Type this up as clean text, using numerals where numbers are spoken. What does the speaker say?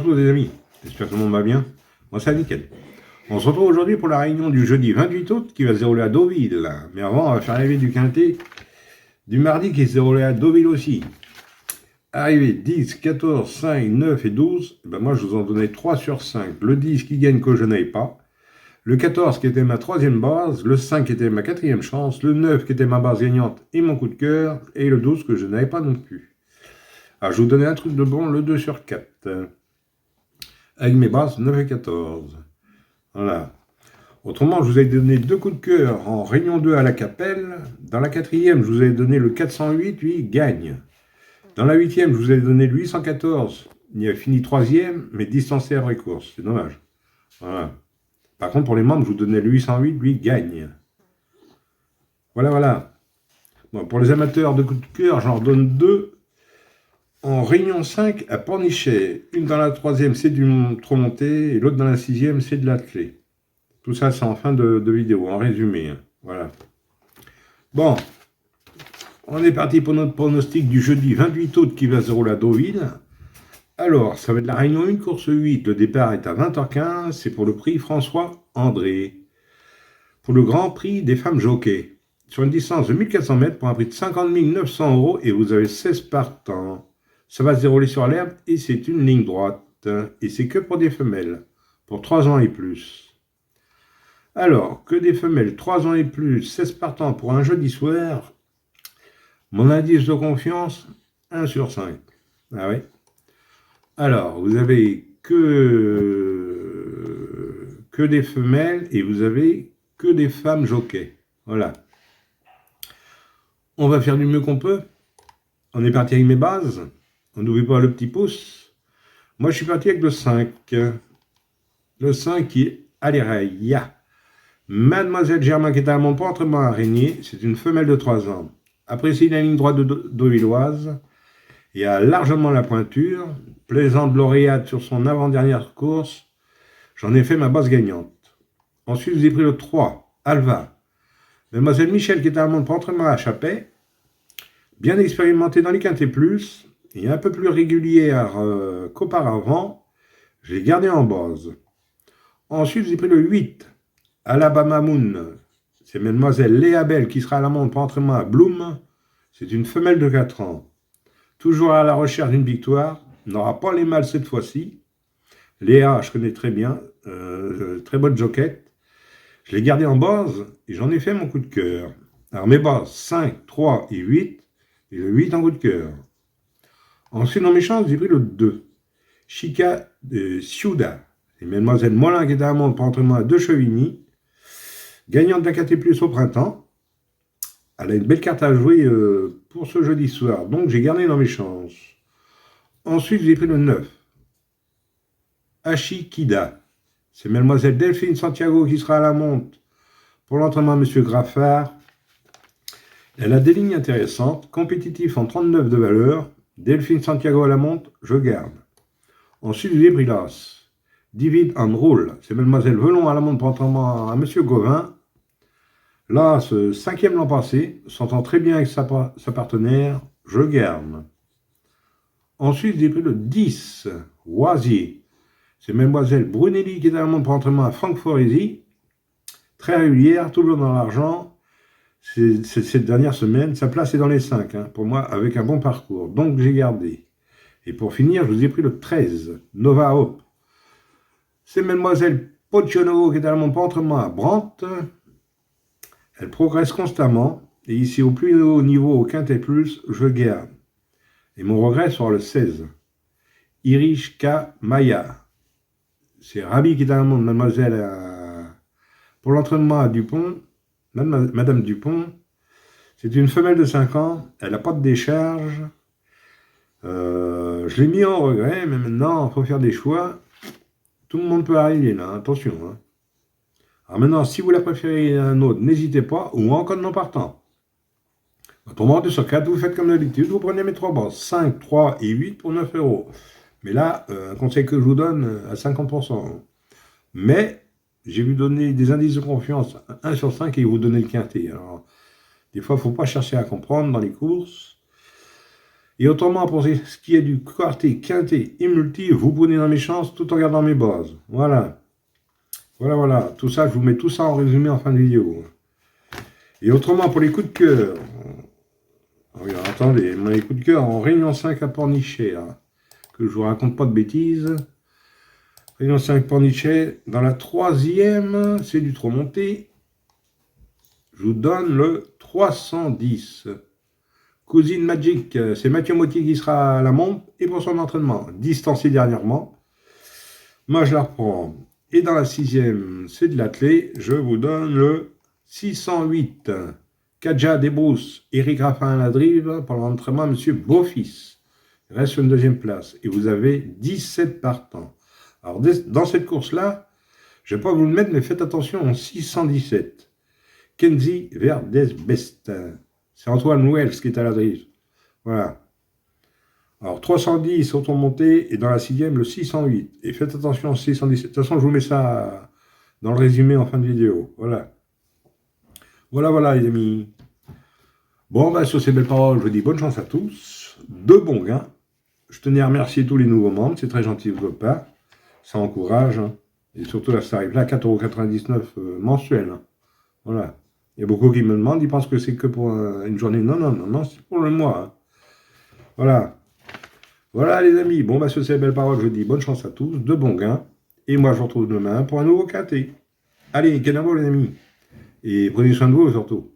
bonjour les amis, j'espère que tout le monde va bien. Moi ça va nickel. On se retrouve aujourd'hui pour la réunion du jeudi 28 août qui va se dérouler à Deauville. Mais avant, on va faire l'arrivée du quintet du mardi qui se déroulait à Deauville aussi. Arrivée 10, 14, 5, 9 et 12. Et ben moi je vous en donnais 3 sur 5. Le 10 qui gagne que je n'avais pas. Le 14 qui était ma troisième base. Le 5 qui était ma quatrième chance. Le 9 qui était ma base gagnante et mon coup de cœur. Et le 12 que je n'avais pas non plus. Alors je vous donnais un truc de bon, le 2 sur 4. Avec mes bases 9 et 14. Voilà. Autrement, je vous ai donné 2 coups de cœur en réunion 2 à la Capelle. Dans la quatrième, je vous ai donné le 408, lui, gagne. Dans la huitième, je vous ai donné le 814. Il a fini troisième, mais distancé après course. C'est dommage. Voilà. Par contre, pour les membres, je vous donnais le 808, lui, gagne. Voilà, voilà. Bon, pour les amateurs de coups de cœur, j'en redonne 2. En réunion 5 à Pornichet. Une dans la troisième, c'est du trop monté, et l'autre dans la sixième, c'est de la clé. Tout ça, c'est en fin de vidéo, en résumé. Hein. Voilà. Bon, on est parti pour notre pronostic du jeudi 28 août qui va se dérouler à Deauville. Alors, ça va être la réunion 1, course 8. Le départ est à 20h15. C'est pour le prix François André. Pour le grand prix des femmes jockeys. Sur une distance de 1400 mètres pour un prix de 50 900 € et vous avez 16 partants. Ça va se dérouler sur l'herbe et c'est une ligne droite. Et c'est que pour des femelles, pour 3 ans et plus. Alors, que des femelles, 3 ans et plus, 16 partants pour un jeudi soir, mon indice de confiance, 1 sur 5. Ah oui. Alors, vous avez que des femelles et vous avez que des femmes jockeys. Voilà. On va faire du mieux qu'on peut. On est parti avec mes bases. On n'oublie pas le petit pouce. Moi, je suis parti avec le 5. Le 5 qui est à l'érable. Mademoiselle Germain qui est à mon pantrement araignée. C'est une femelle de 3 ans. Apprécie la ligne droite de Deauvilloise. Et a largement la pointure. Plaisante lauréate sur son avant-dernière course. J'en ai fait ma base gagnante. Ensuite, j'ai pris le 3. Alva. Mademoiselle Michel qui est à mon pantrement à Chappet. Bien expérimentée dans les quintés plus. Et un peu plus régulière qu'auparavant, je l'ai gardé en base. Ensuite, j'ai pris le 8, Alabama Moon. C'est mademoiselle Léa Belle qui sera à la montre pour entraînement à Bloom. C'est une femelle de 4 ans. Toujours à la recherche d'une victoire. N'aura pas les mâles cette fois-ci. Léa, je connais très bien. Très bonne jockey. Je l'ai gardé en base et j'en ai fait mon coup de cœur. Alors mes bases, 5, 3 et 8. Et le 8 en coup de cœur. Ensuite, dans mes chances, j'ai pris le 2. Chica de Ciuda. C'est mademoiselle Molin qui est à la montre pour entraînement à 2 Chevigny. Gagnante d'un KT plus au printemps. Elle a une belle carte à jouer pour ce jeudi soir. Donc, j'ai gardé dans mes chances. Ensuite, j'ai pris le 9. Ashikida. C'est mademoiselle Delphine Santiago qui sera à la montre pour l'entraînement à monsieur Graffard. Elle a des lignes intéressantes. Compétitif en 39 de valeur. Delphine Santiago à la montre, je garde. Ensuite, j'ai pris l'as. David and Rule. C'est mademoiselle Velon à la montre pour entraînement à monsieur Gauvin. L'as, 5e l'an passé, s'entend très bien avec sa partenaire, je garde. Ensuite, j'ai pris le 10. Oisier. C'est mademoiselle Brunelli qui est à la montre pour entraînement à Franck Foresi. Très régulière, toujours dans l'argent. Cette dernière semaine, sa place est dans les 5, hein, pour moi, avec un bon parcours. Donc, j'ai gardé. Et pour finir, je vous ai pris le 13, Nova Hope. C'est mademoiselle Pociono qui est à mon pantrement à Brandt. Elle progresse constamment. Et ici, au plus haut niveau, au quintet plus, je garde. Et mon regret sera le 16. Irishka Maya. C'est Rabi qui est à mon mademoiselle pour l'entraînement à Dupont. Madame Dupont, c'est une femelle de 5 ans, elle n'a pas de décharge. Je l'ai mis en regret, mais maintenant, il faut faire des choix. Tout le monde peut arriver là, attention. Hein. Alors maintenant, si vous la préférez à un autre, n'hésitez pas, ou en code non partant. Autrement, 2 sur 4, vous faites comme d'habitude, vous prenez mes 3 bases, 5, 3 et 8 pour 9 €. Mais là, un conseil que je vous donne à 50%. Mais, j'ai vu donner des indices de confiance, 1 sur 5, et vous donner le quintet. Alors, des fois, il ne faut pas chercher à comprendre dans les courses. Et autrement, pour ce qui est du quarté, quinté et multi, vous prenez dans mes chances tout en regardant mes bases. Voilà. Voilà. Tout ça, je vous mets tout ça en résumé en fin de vidéo. Et autrement, pour les coups de cœur, regarde, attendez, les coups de cœur en Réunion 5 à Pornichet, là, que je vous raconte pas de bêtises. Réunion 5 Pornichet, dans la troisième, c'est du trop monté. Je vous donne le 310. Cousine Magic, c'est Mathieu Motti qui sera à la montre et pour son entraînement. Distancé dernièrement. Moi, je la reprends. Et dans la sixième, c'est de l'athlé. Je vous donne le 608. Kadja Desbrousses, Eric Raffin à la drive pour l'entraînement, monsieur Beaufils. Il reste sur une deuxième place. Et vous avez 17 partants. Alors, dans cette course-là, je ne vais pas vous le mettre, mais faites attention, en 617. Kenzie Verdesbest. C'est Antoine Wells qui est à la drive. Voilà. Alors, 310 automontée et dans la sixième, le 608. Et faites attention, 617. De toute façon, je vous mets ça dans le résumé en fin de vidéo. Voilà. Voilà, les amis. Bon, sur ces belles paroles, je vous dis bonne chance à tous. De bons gains. Je tenais à remercier tous les nouveaux membres. C'est très gentil de votre part. Ça encourage. Hein. Et surtout, là, ça arrive là, 4,99 € mensuel. Hein. Voilà. Il y a beaucoup qui me demandent, ils pensent que c'est que pour une journée. Non, c'est pour le mois. Hein. Voilà, les amis. Bon, sur ces belles paroles, je dis bonne chance à tous, de bons gains. Et moi, je vous retrouve demain pour un nouveau quintet. Allez, kenavo, les amis. Et prenez soin de vous, surtout.